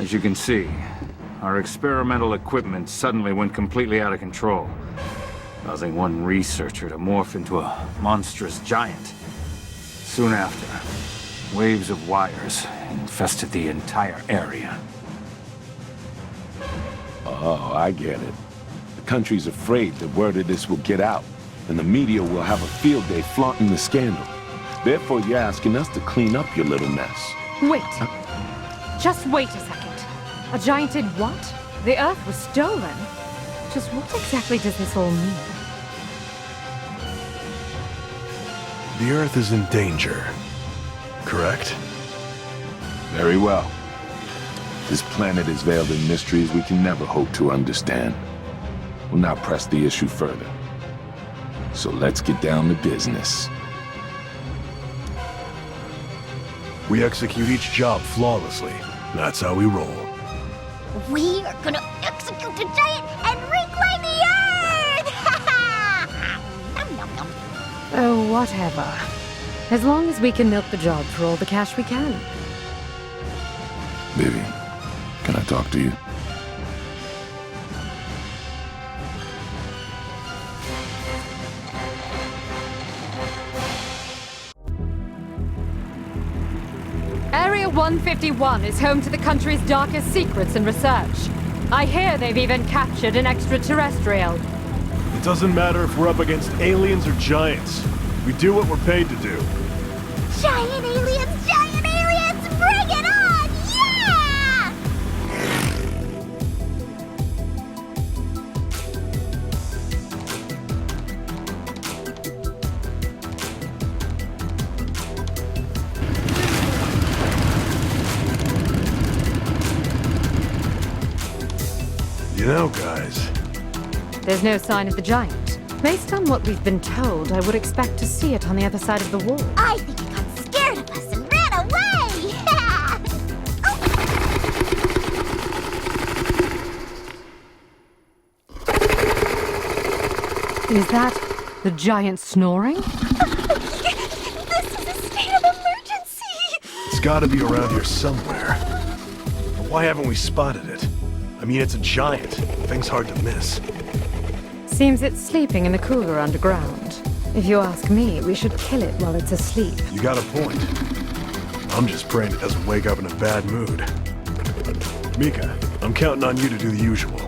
As you can see, our experimental equipment suddenly went completely out of control, causing one researcher to morph into a monstrous giant. Soon after, waves of wires infested the entire area. Oh, I get it. The country's afraid that word of this will get out, and the media will have a field day flaunting the scandal. Therefore, you're asking us to clean up your little mess. Wait. Just wait a second. A giant did what? The Earth was stolen? Just what exactly does this all mean? The Earth is in danger, correct? Very well. This planet is veiled in mysteries we can never hope to understand. We'll not press the issue further. So let's get down to business. We execute each job flawlessly. That's how we roll. We are gonna execute the giant and reclaim the Earth! Nom, nom, nom. Oh, whatever. As long as we can milk the job for all the cash we can. Vivian, can I talk to you? Area 151 is home to the country's darkest secrets and research. I hear they've even captured an extraterrestrial. It doesn't matter if we're up against aliens or giants. We do what we're paid to do. Giant aliens, bring it on! Yeah! You know, guys, There's no sign of the giant. Based on what we've been told, I would expect to see it on the other side of the wall. I think it got scared of us and ran away! Is that the giant snoring? This is a state of emergency! it's gotta be around here somewhere. But why haven't we spotted it? I mean, it's a giant. Thing's hard to miss. Seems it's sleeping in the cooler underground. If you ask me, we should kill it while it's asleep. You got a point. I'm just praying it doesn't wake up in a bad mood. Mika, I'm counting on you to do the usual.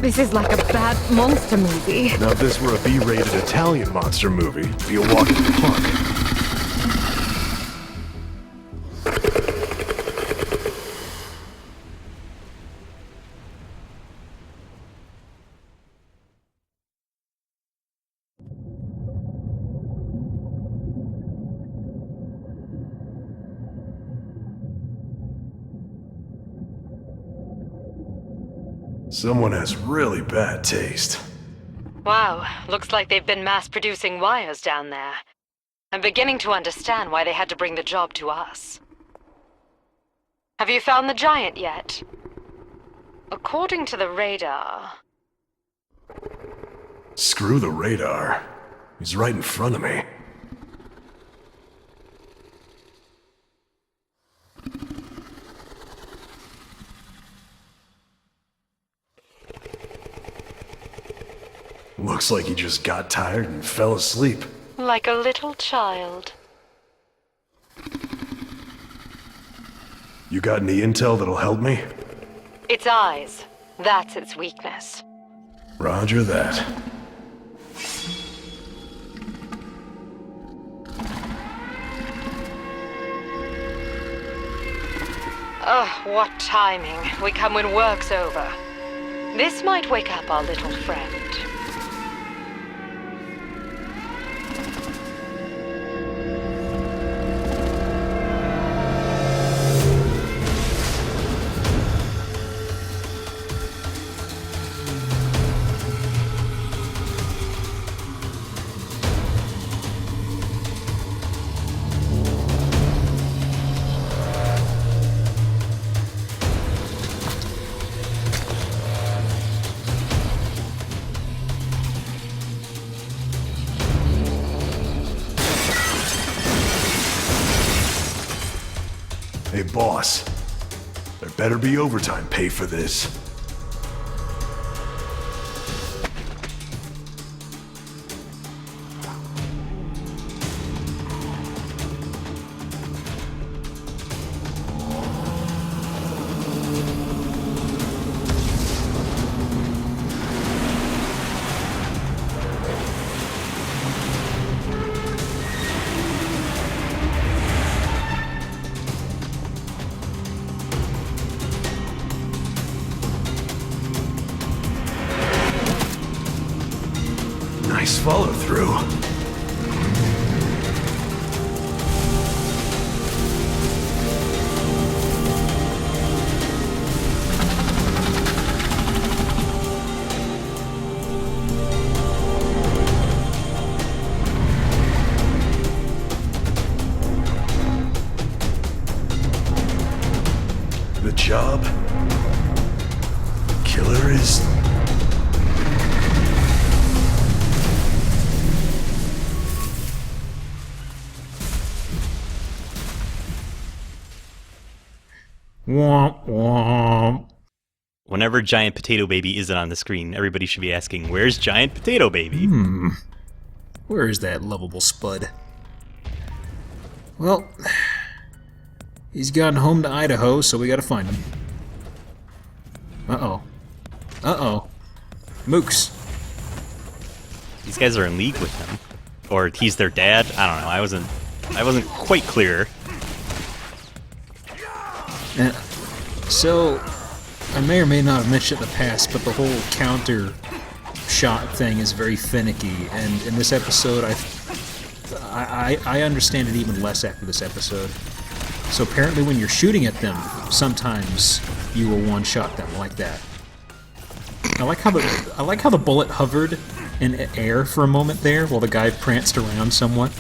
This is like a bad monster movie. Now, if this were a B-rated Italian monster movie, it'd be a walk in the park. Someone has really bad taste. Wow, looks like they've been mass-producing wires down there. I'm beginning to understand why they had to bring the job to us. Have you found the giant yet? According to the radar... Screw the radar. He's right in front of me. Looks like he just got tired and fell asleep. Like a little child. You got any intel that'll help me? Its eyes. That's its weakness. Roger that. Ugh, what timing. We come when work's over. This might wake up our little friend. Hey, boss. There better be overtime pay for this. Nice follow through. The job? Killer is... Womp womp. Whenever Giant Potato Baby isn't on the screen, everybody should be asking, where's Giant Potato Baby? Where is that lovable spud? Well, he's gotten home to Idaho, so we gotta find him. Uh-oh. Uh-oh. Mooks. These guys are in league with him. Or he's their dad? I don't know. I wasn't quite clear. So, I may or may not have mentioned it in the past, but the whole counter shot thing is very finicky, and in this episode, I understand it even less after this episode. So apparently when you're shooting at them, sometimes you will one-shot them like that. I like how the bullet hovered in air for a moment there while the guy pranced around somewhat.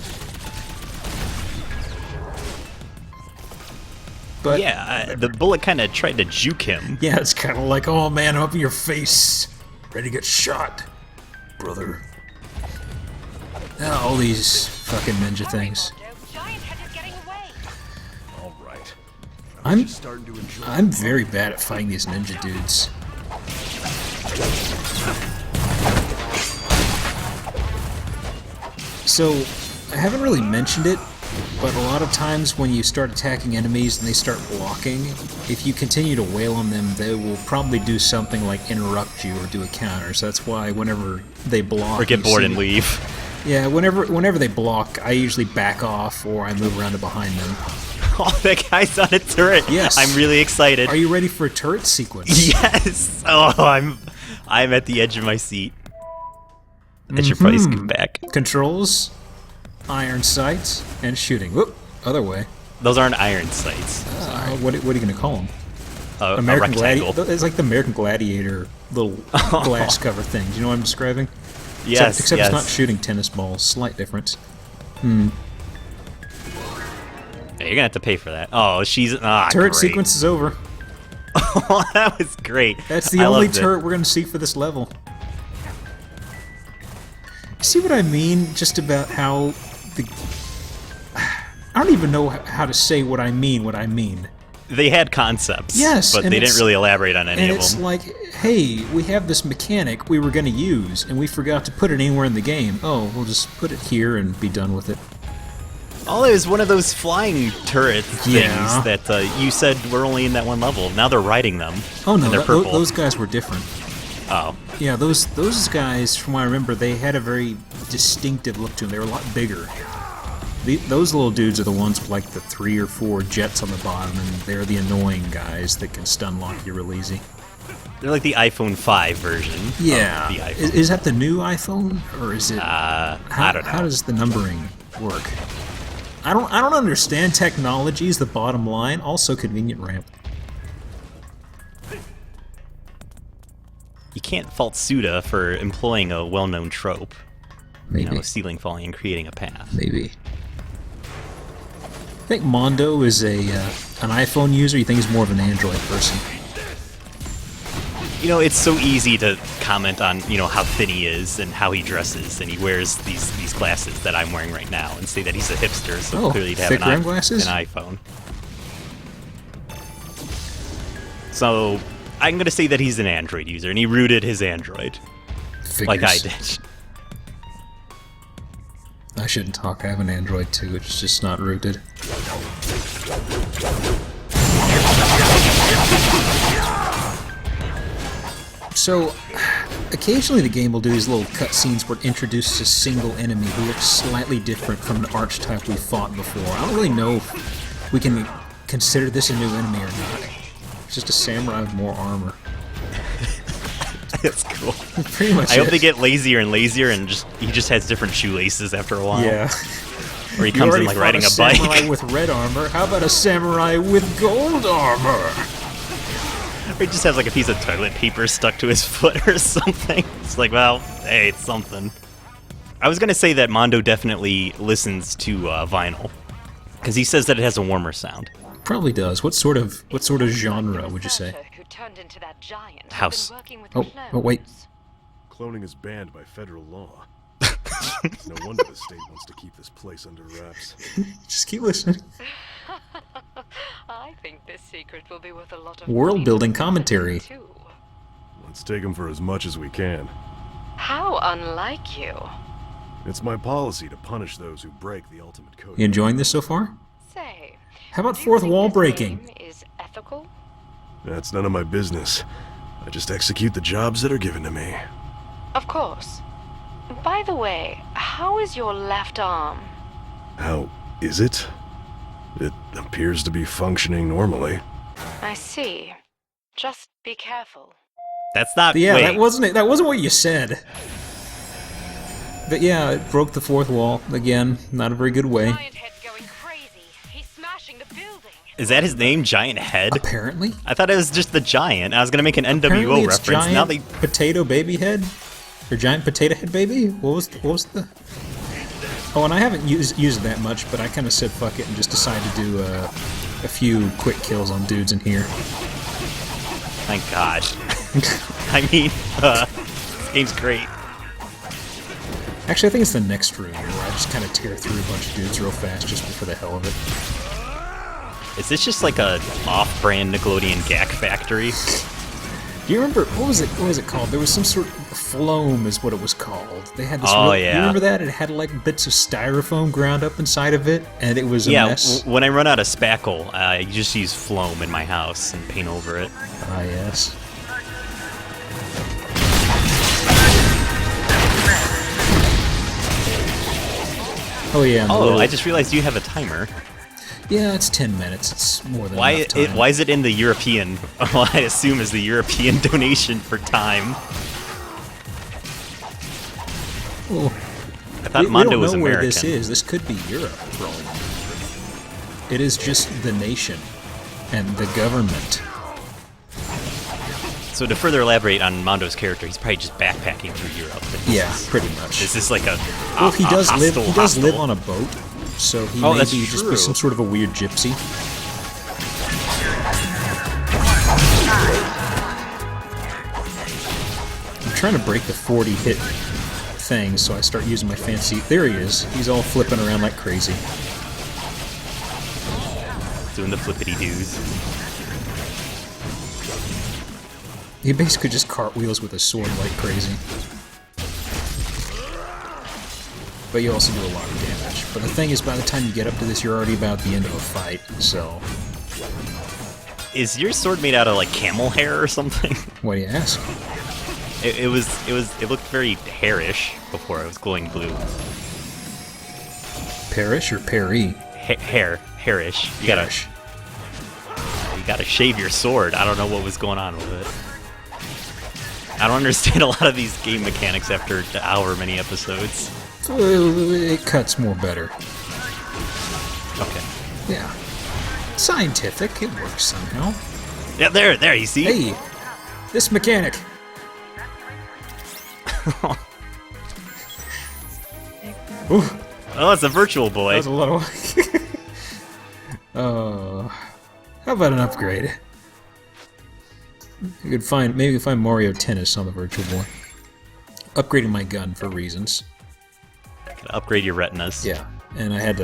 But Yeah, the bullet kind of tried to juke him. yeah, it's kind of like, oh man, I'm up in your face, ready to get shot, brother. All these fucking ninja things. All right. I'm Starting to enjoy... I'm very bad at fighting these ninja dudes. So, I haven't really mentioned it, but a lot of times when you start attacking enemies and they start blocking, if you continue to wail on them, they will probably do something like interrupt you or do a counter. So that's why whenever they block... Or get you bored see- and leave. Yeah, whenever they block, I usually back off or I move around to behind them. Oh, that guy's on a turret. Yes. I'm really excited. Are you ready for a turret sequence? Yes! Oh, I'm at the edge of my seat. I should probably skip back. Controls, iron sights, and shooting. Whoop, other way. Those aren't iron sights. What are you going to call them? A rectangle. It's like the American Gladiator little glass cover thing. Do you know what I'm describing? Yes, Except yes. it's not shooting tennis balls. Slight difference. Yeah, you're gonna have to pay for that. Oh, she's Turret great. sequence is over. Oh, that was great. That's the I only loved it. turret we're going to see for this level. See what I mean? Just about how the... I don't even know how to say what I mean. They had concepts, Yes, but and they didn't it's- really elaborate on any And of it's them. like, hey, we have this mechanic we were going to use, and we forgot to put it anywhere in the game. Oh, we'll just put it here and be done with it. Oh, it was one of those flying turret things Yeah. that you said were only in that one level. Now they're riding them. Oh no, and they're purple. those guys were different. Oh, Yeah, those guys, from what I remember, they had a very distinctive look to them. They were a lot bigger. Those little dudes are the ones with like the 3 or 4 jets on the bottom, and they're the annoying guys that can stun lock you real easy. they're like the iPhone 5 version. Yeah, Of the iPhone. is that the new iPhone, or is it? I don't know. How does the numbering work? I don't understand technology. Is the bottom line. Also, convenient ramp. You can't fault Suda for employing a well-known trope. Maybe. You know, ceiling falling and creating a path. Maybe. I think Mondo is an iPhone user. You think he's more of an Android person? You know, it's so easy to comment on, you know, how thin he is and how he dresses, and he wears these glasses that I'm wearing right now, and say that he's a hipster, so Oh, clearly he'd have thick an rim glasses? iPhone. So I'm gonna say that he's an Android user, and he rooted his Android like I did. I shouldn't talk. I have an Android too. It's just not rooted. So, occasionally the game will do these little cutscenes where it introduces a single enemy who looks slightly different from the archetype we fought before. I don't really know if we can consider this a new enemy or not. It's just a samurai with more armor. That's cool. Pretty much. I hope they get lazier and lazier, and he just has different shoelaces after a while. Yeah. Or he comes in like riding a bike. Samurai with red armor. How about a samurai with gold armor? Or he just has like a piece of toilet paper stuck to his foot or something. It's like, well, hey, it's something. I was gonna say that Mondo definitely listens to vinyl, because he says that it has a warmer sound. Probably does. What sort of genre would you say? Who turned into that giant House. Oh, wait. Cloning is banned by federal law. No wonder the state wants to keep this place under wraps. Just keep listening. I think this secret will be worth a lot of World-building commentary. too. Let's take them for as much as we can. How unlike you. It's my policy to punish those who break the ultimate code. You enjoying this so far? Say, How about do you fourth think wall this breaking? game is ethical? That's none of my business. I just execute the jobs that are given to me. Of course. By the way, how is your left arm? How is it? It appears to be functioning normally. I see. Just be careful. That's not. Yeah, wait. that wasn't it. That wasn't what you said. But yeah, it broke the fourth wall again. Not a very good way. Giant head going crazy. He's smashing the building. Is that his name, Giant Head? Apparently. I thought it was just the Giant. I was gonna make an Apparently NWO it's reference. Giant Now they. Potato Baby Head, or Giant Potato Head Baby. What was the? Oh, and I haven't used it that much, but I kind of said fuck it and just decided to do a few quick kills on dudes in here. Thank God. I mean, this game's great. Actually, I think it's the next room where I just kind of tear through a bunch of dudes real fast just for the hell of it. Is this just like a off-brand Nickelodeon Gak Factory? Do you remember what was it called? There was some sort of Floam is what it was called. They had this. Oh, You yeah. remember that? It had like bits of styrofoam ground up inside of it, and it was a Yeah, mess. when I run out of spackle, I just use Floam in my house and paint over it. Ah, yes. Oh yeah. and the Oh, little- I just realized you have a timer. Yeah, it's 10 minutes. It's more than Why enough time. why is it in the European? Well, I assume is the European donation for time. Oh, I thought we Mondo don't was know American. where this is. This could be Europe, for all we know. It is just the nation and the government. So to further elaborate on Mondo's character, he's probably just backpacking through Europe. And Yeah, pretty much. Is this like a Well, he does live. hostile- He does live hostile? on a boat, so he Oh, may that's be just true. be some sort of a weird gypsy. I'm trying to break the 40 hit thing, so I start using my fancy. There he is. He's all flipping around like crazy. doing the flippity doos. He basically just cartwheels with a sword like crazy. But you also do a lot of damage. But the thing is, by the time you get up to this, you're already about the end of a fight, so... Is your sword made out of like camel hair or something? Why do you ask? It looked very hairish before it was glowing blue. Perish or Perry? Hairish. Perish. You gotta shave your sword. I don't know what was going on with it. I don't understand a lot of these game mechanics after however many episodes. It cuts more better. Okay. Yeah. Scientific, it works somehow. Yeah, there, you see? Hey! This mechanic! Ooh, Oh, it's a virtual boy. that was a little... Oh... How about an upgrade? You could find, maybe you could find Mario Tennis on the Virtual Boy. Upgrading my gun for reasons. Gotta upgrade your retinas. Yeah, and I had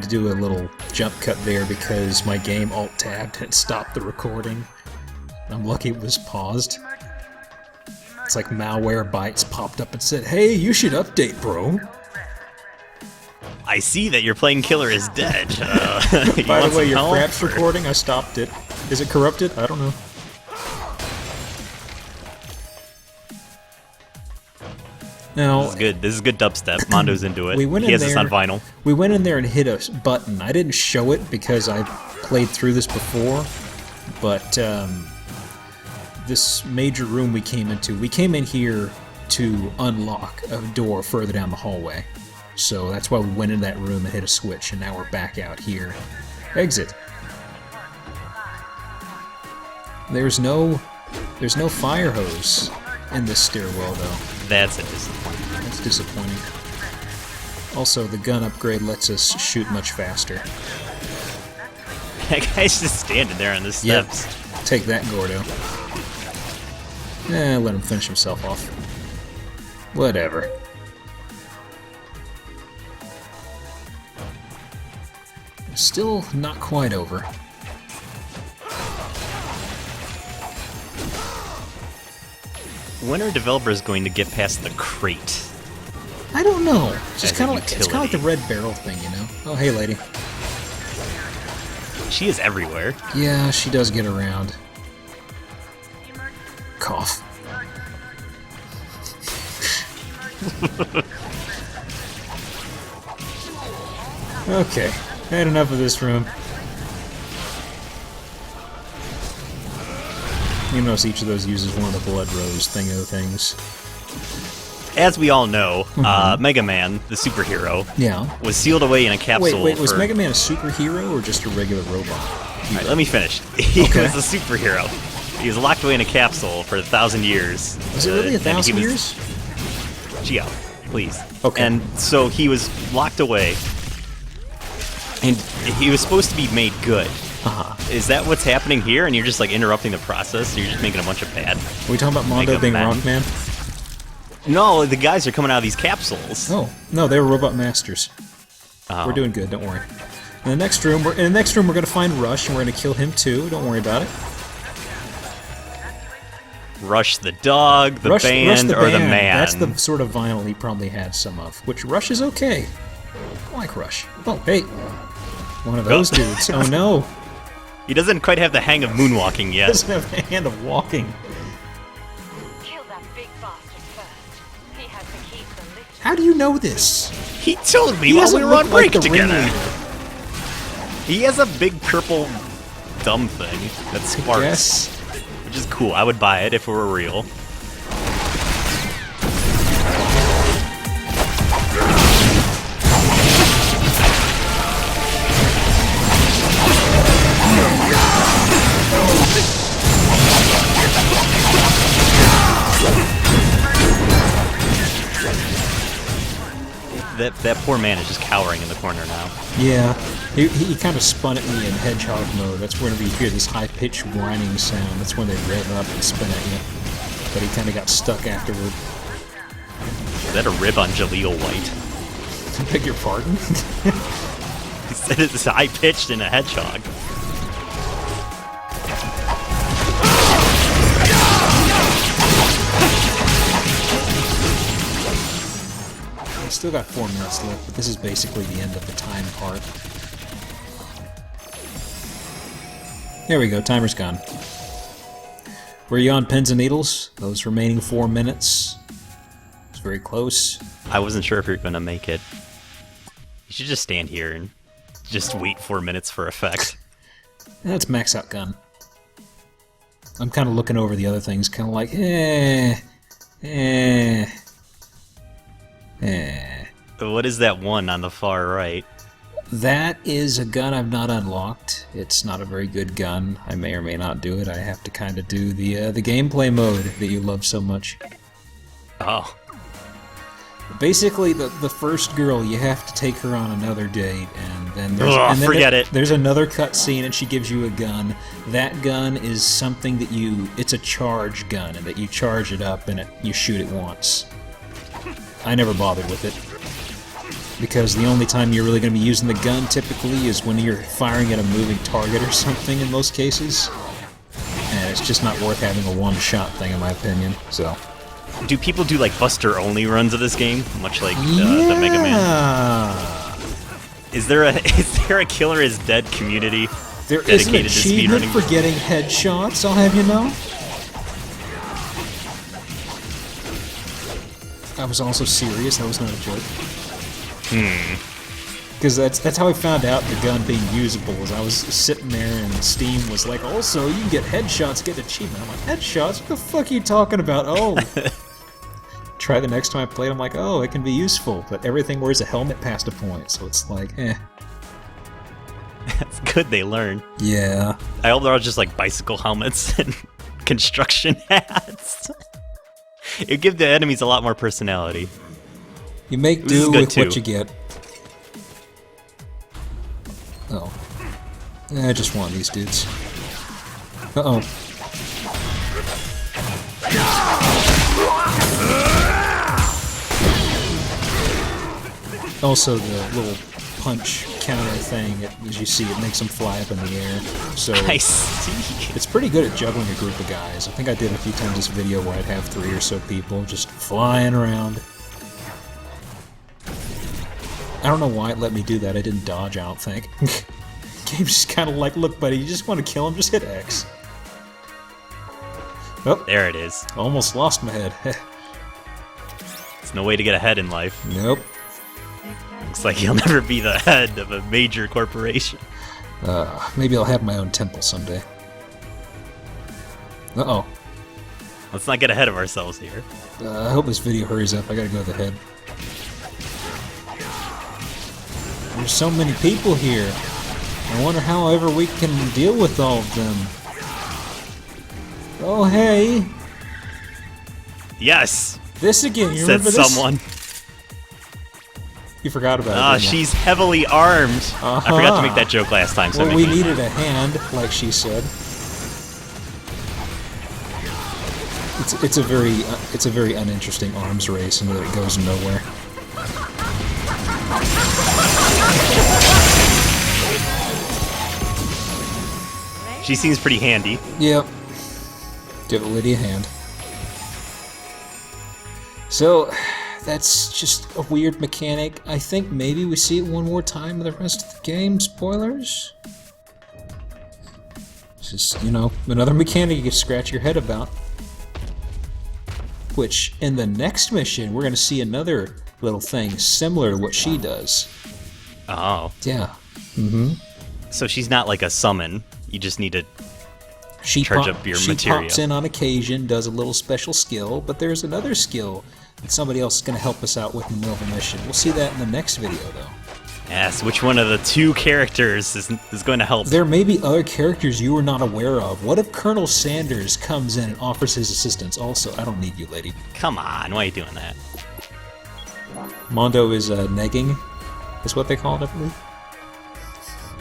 to do a little jump cut there because my game alt-tabbed and stopped the recording. I'm lucky it was paused. It's like Malware Bytes popped up and said, "Hey, you should update, bro." I see that you're playing Killer is Dead. By the way, your Fraps recording, I stopped it. Is it corrupted? I don't know. Now, This is good. This is good dubstep. Mondo's into it. we went He in has this there- on vinyl. we went in there and hit a button. I didn't show it because I played through this before, but this major room we came in here to unlock a door further down the hallway. So that's why we went in that room and hit a switch, and now we're back out here. Exit. There's no fire hose in this stairwell, though. That's a disappointment. That's disappointing. Also, the gun upgrade lets us shoot much faster. That guy's just standing there on the steps. Yep. Take that, Gordo. Let him finish himself off. Whatever. Still not quite over. When are developers going to get past the crate? I don't know. It's As just a kind of like utility. the red barrel thing, you know. Oh, hey, lady. She is everywhere. Yeah, she does get around. Cough. Okay, had enough of this room. You notice each of those uses one of the blood rose things. As we all know, Mega Man, the superhero, Yeah. was sealed away in a capsule. Wait, was for... Mega Man a superhero or just a regular robot? All right, let me finish. He Okay. was a superhero. He was locked away in a capsule for 1,000 years. Was it really and he 1,000 was- years? Gio, please. Okay. And so he was locked away, and he was supposed to be made good. Uh-huh. Is that what's happening here? And you're just like interrupting the process? You're just making a bunch of bad? Are we talking about Mondo Mega being Man. Rockman? No, the guys are coming out of these capsules. Oh, no, they were robot masters. Oh. We're doing good, don't worry. In the next room, we're gonna find Rush, and we're gonna kill him too. Don't worry about it. Rush the dog, the Rush band, the or the band. man. That's the sort of vinyl he probably had some of. Which Rush is okay. I like Rush. Oh, hey, one of those dudes. Oh no, He doesn't quite have the hang of moonwalking yet. doesn't have a hand of walking. Kill that big bastard first. He has the key to the lift. How do you know this? He told me He while doesn't we were on look like break the together. ringleader. He has a big purple dumb thing that sparks, Yes. which is cool. I would buy it if it were real. That poor man is just cowering in the corner now. Yeah, he kind of spun at me in hedgehog mode. That's whenever you hear this high-pitched whining sound. That's when they rev up and spin at you. But he kind of got stuck afterward. Is that a rib on Jaleel White? I beg your pardon? He said it's high pitched in a hedgehog. I still got 4 minutes left, but this is basically the end of the time part. There we go, timer's gone. Were you on pins and needles? Those remaining 4 minutes. It's very close. I wasn't sure if you're gonna make it. You should just stand here and just wait 4 minutes for effect. That's max out gun. I'm kind of looking over the other things, kind of like, eh. What is that one on the far right? That is a gun I've not unlocked. It's not a very good gun. I may or may not do it. I have to kind of do the gameplay mode that you love so much. Oh, Basically, the first girl, you have to take her on another date, and then there's, Ugh, and then forget it. There's another cutscene, and she gives you a gun. That gun is something that it's a charge gun, and that you charge it up and you shoot it once. I never bothered with it. Because the only time you're really going to be using the gun typically is when you're firing at a moving target or something in most cases. And It's just not worth having a one-shot thing, in my opinion. So. Do people do like Buster-only runs of this game, much like the Mega Man? Is there a Killer is Dead community There is an dedicated to achievement speedrunning? for getting headshots, I'll have you know. I was also serious, that was not a joke. Because that's how I found out the gun being usable, was I was sitting there and Steam was like, also, you can get headshots, get achievement. I'm like, headshots? What the fuck are you talking about? Oh. Try the next time I played, I'm like, oh, it can be useful. But everything wears a helmet past a point, so it's like, eh. It's good they learn. Yeah. I hope they're all just like bicycle helmets and construction hats. It'd give the enemies a lot more personality. You make This is do good with what too. you get. Oh. I just want these dudes. Uh-oh. Also, the little punch counter thing, as you see, it makes them fly up in the air. So I see. it's pretty good at juggling a group of guys. I think I did a few times this video where I'd have 3 or so people just flying around. I don't know why it let me do that. I didn't dodge, I don't think. Game's just kind of like, look, buddy, you just want to kill him, just hit X. Oh, There it is. almost lost my head. There's no way to get ahead in life. Nope. Looks like you'll never be the head of a major corporation. Maybe I'll have my own temple someday. Uh-oh. Let's not get ahead of ourselves here. I hope this video hurries up. I gotta go to the head. There's so many people here. I wonder how ever we can deal with all of them. Oh, hey. Yes! This again. You Said remember this? someone. You forgot about it, Ah, didn't you? she's heavily armed. I forgot to make that joke last time, so I Well, made we it. needed a hand, like she said. It's a very uninteresting arms race, and it goes nowhere. She seems pretty handy. Yep. Give a lady a hand. So, that's just a weird mechanic. I think maybe we see it one more time in the rest of the game. Spoilers? It's just, you know, another mechanic you can scratch your head about. Which, in the next mission, we're going to see another little thing similar to what she does. Oh. Yeah. So she's not like a summon. You just need to She charge up your she material. pops in on occasion, does a little special skill, but there's another skill that somebody else is going to help us out with in the middle of a mission. We'll see that in the next video, though. Yes, which one of the two characters is going to help? There may be other characters you are not aware of. What if Colonel Sanders comes in and offers his assistance also? I don't need you, lady. Come on, why are you doing that? Mondo is negging, is what they call it, I believe.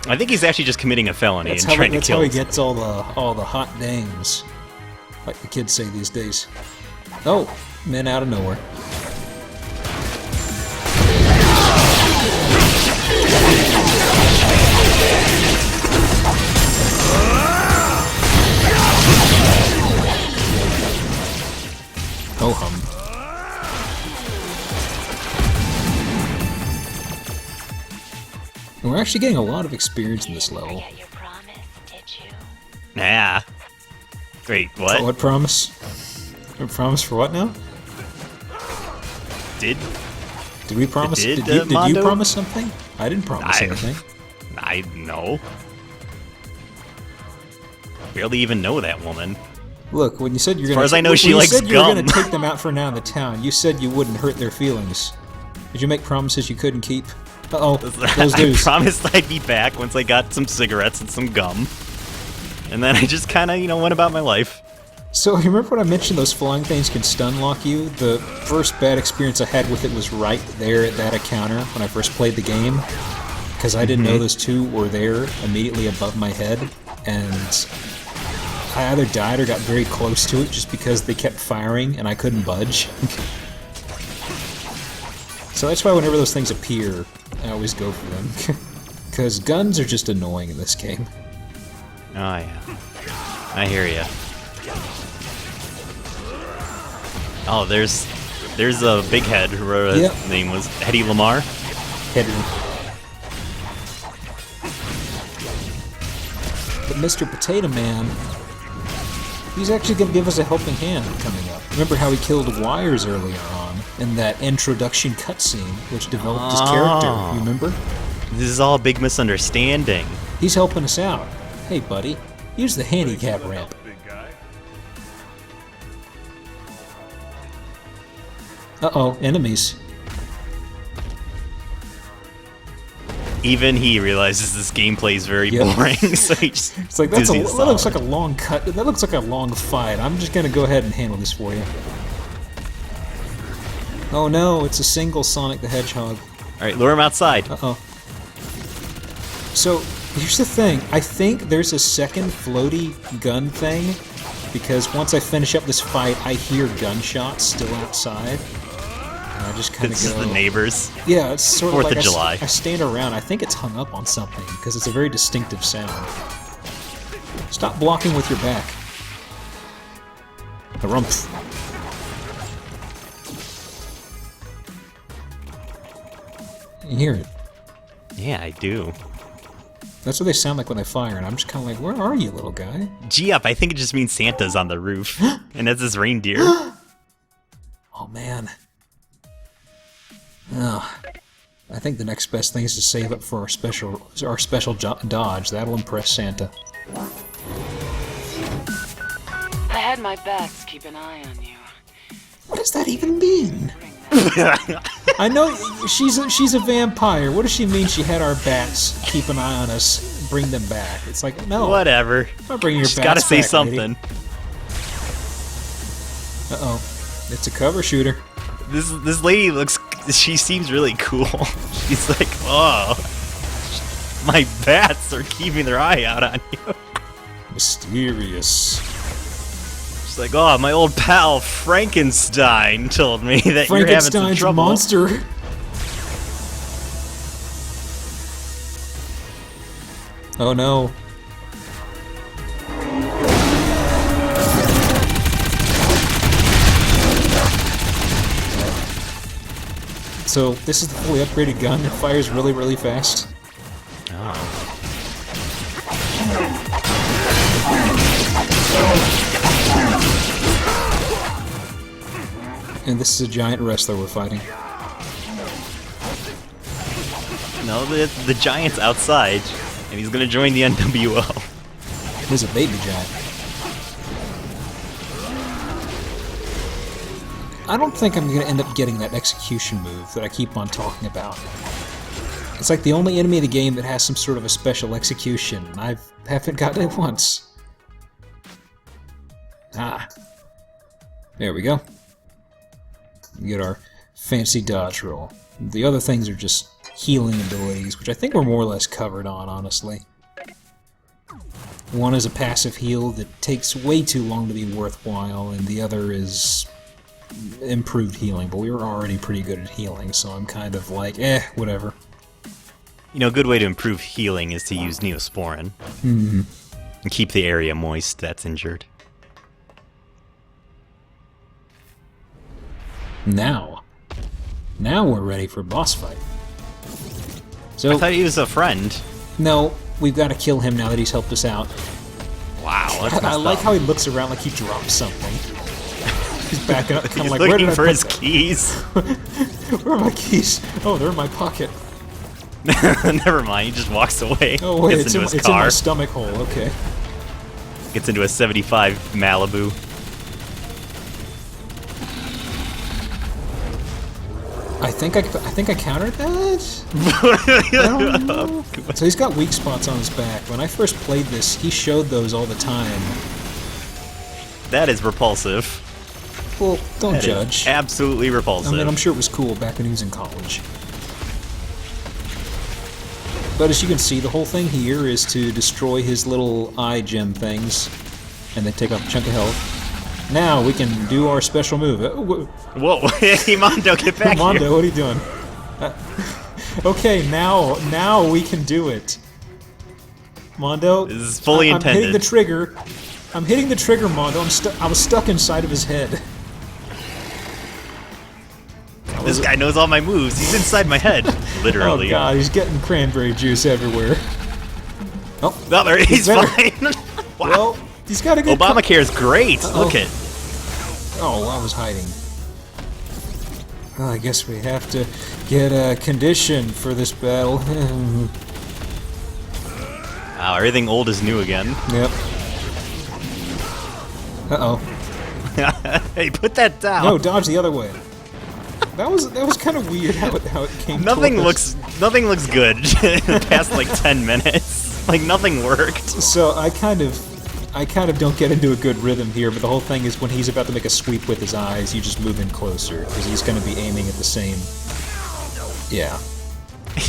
I think he's actually just committing a felony and trying to That's kill how he someone. gets all the hot dames, like the kids say these days. Oh, men out of nowhere. Oh hum. And we're actually getting a lot of experience in this level. Forget your promise, did you? Nah. Wait, what? What promise? A promise for what now? Did we promise? Did, Did you Mondo? promise something? I didn't promise I- anything. I know? Barely even know that woman. Look, when you said you're gonna, far as I know, when she you likes said you were gonna gum. take them out for now in the town, you said you wouldn't hurt their feelings. Did you make promises you couldn't keep? Uh-oh, those I dudes. promised I'd be back once I got some cigarettes and some gum. And then I just kind of, went about my life. So, you remember when I mentioned those flying things can stun lock you? The first bad experience I had with it was right there at that encounter when I first played the game. Because I didn't know those two were there immediately above my head. And I either died or got very close to it just because they kept firing and I couldn't budge. So that's why whenever those things appear, I always go for them. Because guns are just annoying in this game. Oh, yeah. I hear ya. Oh, there's a big head. Whatever his name was, Hedy Lamar. But Mr. Potato Man, he's actually going to give us a helping hand coming up. Remember how he killed Wires earlier on in that introduction cutscene, which developed his character? You remember? This is all a big misunderstanding. He's helping us out. Hey, buddy, use the handicap ramp. Uh-oh, enemies. Even he realizes this gameplay is very boring, so he just It's like, that looks like a long cut. That looks like a long fight. I'm just gonna go ahead and handle this for you. Oh no, it's a single Sonic the Hedgehog. Alright, lure him outside. Uh-oh. So, here's the thing. I think there's a second floaty gun thing, because once I finish up this fight, I hear gunshots still outside. And I just kind of This go... is the neighbors. Yeah, it's sort of 4th like of July. I stand around. I think it's hung up on something, because it's a very distinctive sound. Stop blocking with your back. The rumph. You hear it. Yeah, I do. That's what they sound like when they fire, and I'm just kind of like, where are you, little guy? Gee up, I think it just means Santa's on the roof. And that's his reindeer. Oh, man. Oh, I think the next best thing is to save up for our special dodge. That'll impress Santa. I had my bats keep an eye on you. What does that even mean? I know she's a vampire. What does she mean she had our bats keep an eye on us, bring them back? It's like, no. Whatever. I'm not bringing your She's bats gotta say back, something. lady. Uh-oh. It's a cover shooter. This lady looks... She seems really cool. She's like, oh, my bats are keeping their eye out on you. Mysterious. She's like, oh, my old pal Frankenstein told me that you're having some Frankenstein's trouble. monster. Oh no. So, this is the fully upgraded gun. It fires really, really fast. Oh. And this is a giant wrestler we're fighting. No, the giant's outside, and he's gonna join the NWO. There's a baby giant. I don't think I'm going to end up getting that execution move that I keep on talking about. It's like the only enemy in the game that has some sort of a special execution, and I haven't gotten it once. Ah. There we go. We get our fancy dodge roll. The other things are just healing abilities, which I think we're more or less covered on, honestly. One is a passive heal that takes way too long to be worthwhile, and the other is improved healing, but we were already pretty good at healing, so I'm kind of like, whatever. You know, a good way to improve healing is to use Neosporin. Mm-hmm. And keep the area moist that's injured. Now we're ready for a boss fight. So I thought he was a friend. no, we've got to kill him now that he's helped us out. Wow, that's messed I like up. how he looks around like he dropped something. He's backing up, kind He's of like, where looking did I for put his keys. Where are my keys? Oh, they're in my pocket. Never mind, he just walks away. Oh wait, Gets into his it's in car. my stomach hole. Okay. Gets into a 75 Malibu. I think I countered that. I don't know. So he's got weak spots on his back. When I first played this, he showed those all the time. That is repulsive. Well, don't That is judge. absolutely I repulsive. mean, I'm sure it was cool back when he was in college. But as you can see, the whole thing here is to destroy his little eye gem things, and then take off a chunk of health. Now we can do our special move. Whoa, hey Mondo, get back Mondo, here. what are you doing? Okay, now we can do it. Mondo, This is fully I'm hitting intended. the trigger. I'm hitting the trigger, Mondo. I was stuck inside of his head. This guy knows all my moves. He's inside my head, literally. Oh god, he's getting cranberry juice everywhere. Oh, No, there he's better. fine. Wow. Well, he's got a good. Obamacare is great. Uh-oh. Look at. Oh, I was hiding. Well, I guess we have to get a condition for this battle. Wow, everything old is new again. Yep. Uh-oh. Hey, put that down. No, dodge the other way. That was kind of weird how it came. Nothing toward us. looks good in the past like 10 minutes. Like nothing worked. So I kind of don't get into a good rhythm here, but the whole thing is when he's about to make a sweep with his eyes, you just move in closer because he's going to be aiming at the same. Yeah.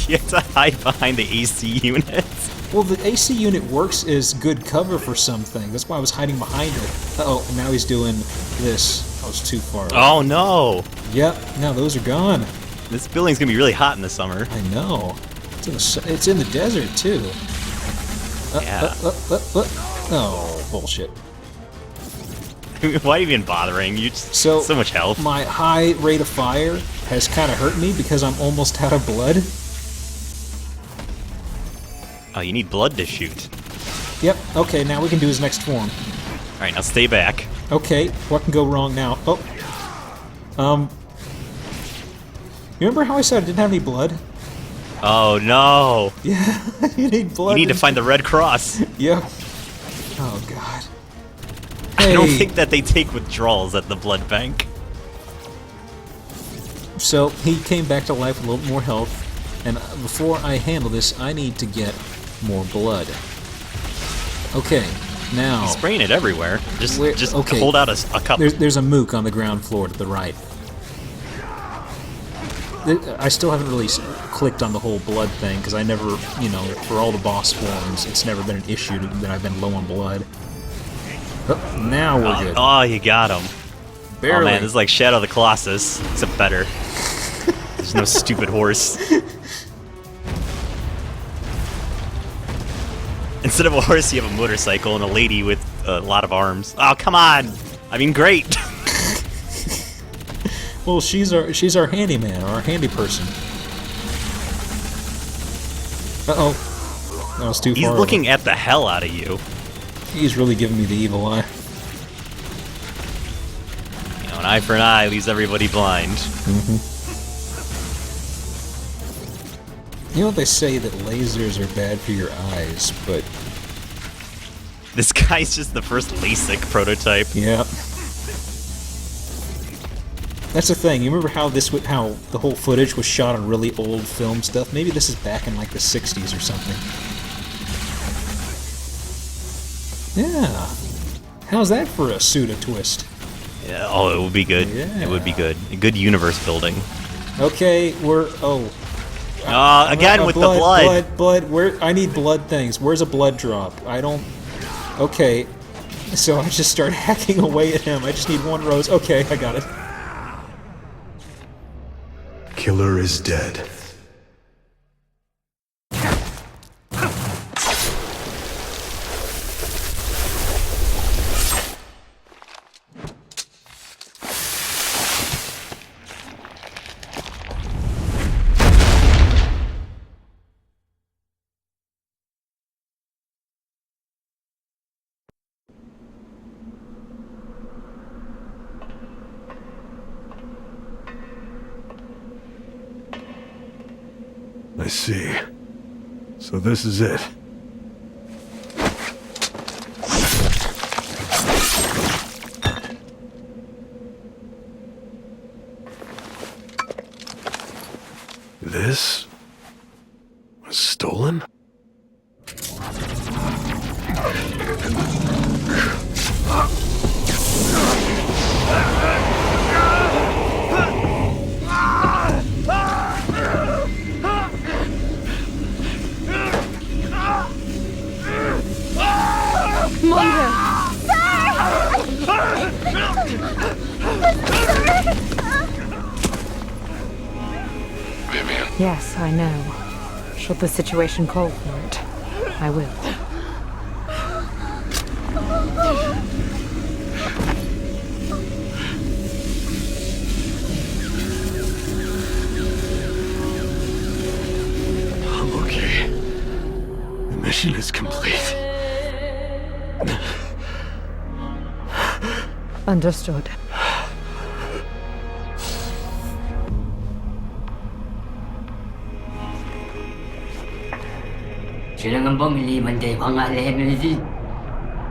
You have to hide behind the AC units. Well, the AC unit works as good cover for something. That's why I was hiding behind it. Uh-oh, and now he's doing this. I was too far away. Oh no! Yep, now those are gone. This building's gonna be really hot in the summer. I know. It's in the desert, too. Yeah. Oh, bullshit. Why even bothering? You just So much health. My high rate of fire has kind of hurt me because I'm almost out of blood. Oh, you need blood to shoot. Yep, okay, now we can do his next form. Alright, now stay back. Okay, what can go wrong now? Oh. You remember how I said I didn't have any blood? Oh no! Yeah, you need blood. You need to find the Red Cross. Yep. Oh, God. I don't Hey. think that they take withdrawals at the blood bank. So, he came back to life with a little more health, and before I handle this, I need to get more blood. Okay, now... He's spraying it everywhere. Just okay. hold out a cup. There's a mook on the ground floor to the right. I still haven't really clicked on the whole blood thing, because I never, for all the boss forms, it's never been an issue that I've been low on blood. Oh, now we're good. Oh, you got him. Barely. Oh man, this is like Shadow of the Colossus, except better. There's no stupid horse. Instead of a horse, you have a motorcycle and a lady with a lot of arms. Oh, come on! I mean, great! Well, she's our handyman, or our handy person. Uh-oh. That was too He's far. looking at the hell out of you. He's really giving me the evil eye. You know, an eye for an eye leaves everybody blind. Mm-hmm. You know what they say, that lasers are bad for your eyes, but... This guy's just the first LASIK prototype. Yeah. That's the thing. You remember how how the whole footage was shot on really old film stuff? Maybe this is back in like the 60s or something. Yeah. How's that for a pseudo twist? Yeah, oh, it would be good. Yeah. It would be good. A good universe building. Okay, Again with the blood. Blood. Where? I need blood things. Where's a blood drop? I don't. Okay, so I just start hacking away at him. I just need one rose. Okay, I got it. Killer is dead. I see. So this is it. This was stolen? Yes, I know. Should the situation call for it, I will. mission is complete. Understood.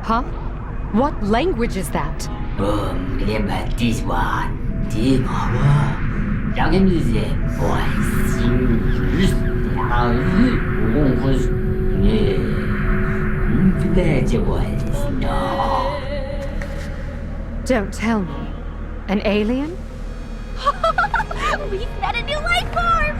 Huh? What language is that? Don't tell me. An alien? We've met a new life form!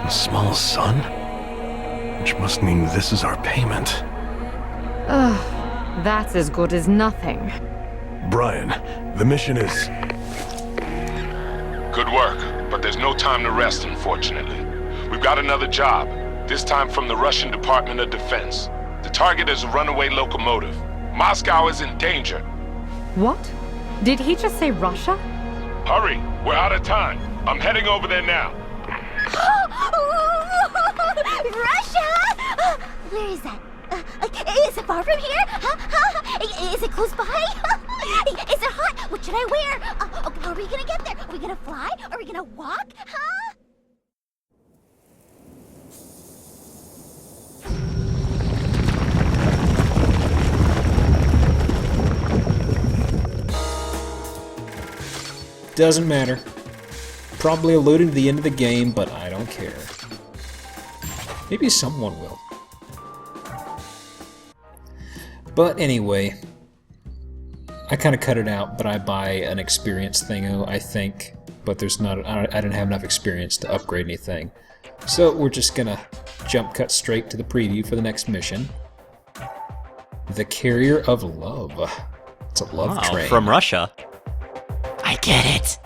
A small sun? Which must mean this is our payment. That's as good as nothing. Brian, the mission is... Good work, but there's no time to rest, unfortunately. We've got another job, this time from the Russian Department of Defense. The target is a runaway locomotive. Moscow is in danger. What? Did he just say Russia? Hurry, we're out of time. I'm heading over there now. Russia! Where is that? Is it far from here? Is it close by? Is it hot? What should I wear? How are we gonna get there? Are we gonna fly? Are we gonna walk? Huh? Doesn't matter. Probably alluding to the end of the game, but I don't care. Maybe someone will. But anyway, I kind of cut it out, but I buy an experience thingo, I think. But there's not. I didn't have enough experience to upgrade anything. So we're just gonna jump cut straight to the preview for the next mission. The Carrier of Love. It's a love train. From Russia. I get it.